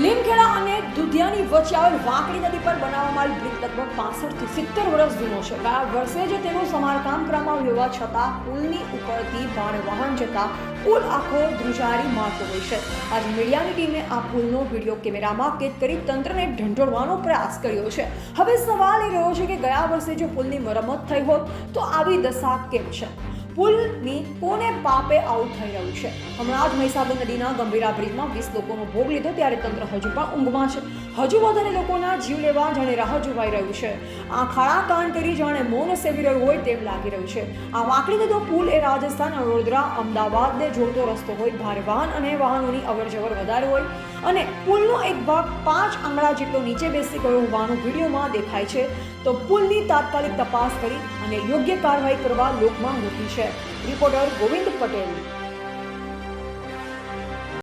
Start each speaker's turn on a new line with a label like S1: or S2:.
S1: લીમખેડા અને દુધિયાની વચ્ચે આવેલ વાંકડી નદી પર બનાવવામાં આવેલ બ્રિજ લગભગ 65 થી 70 વર્ષ જૂનો છે. ગયા વર્ષે જ તેનું સમારકામ કરવામાં આવ્યું હોવા છતાં પુલની ઉપરથી ભારે વાહન જતા પુલ આખો ધ્રુજારી મારતો હોય છે. આજે મીડિયાની ટીમે આ પુલનો વિડીયો કેમેરામાં કેદ કરી તંત્રને ઢંઢોળવાનો પ્રયાસ કર્યો છે. હવે સવાલ એ રહ્યો છે કે ગયા વર્ષે જો પુલની મરમ્મત થઈ હોત તો આવી દશા કેમ છે? પુલની કોને પાપે આવું થઈ રહ્યું છે? હમણાં જ મહીસાગર નદીના ગંભીરા બ્રિજમાં 20 લોકોનો ભોગ લીધો ત્યારે તંત્ર હજુ પણ ઊંઘમાં છે. હજુ વધારે લોકોના જીવ લેવા જાણે રાહ જોવાઈ રહ્યું છે. આ ખાડા કાન કરી જાણે મૌન સેવી રહ્યું હોય તેમ લાગી રહ્યું છે. આ વાંકડી નદીનો પુલ એ રાજસ્થાન, વડોદરા, અમદાવાદને જોડતો રસ્તો હોય. ભારે વાહન અને વાહનોની અવરજવર વધારે હોય અને પુલનો એક ભાગ 5 આંગળા જેટલો નીચે બેસી ગયો હોવાનું વિડીયોમાં દેખાય છે. તો પુલની તાત્કાલિક તપાસ કરી અને યોગ્ય કાર્યવાહી કરવા લોકમાંગ ઉઠી છે. રિપોર્ટર ગોવિંદ પટેલ.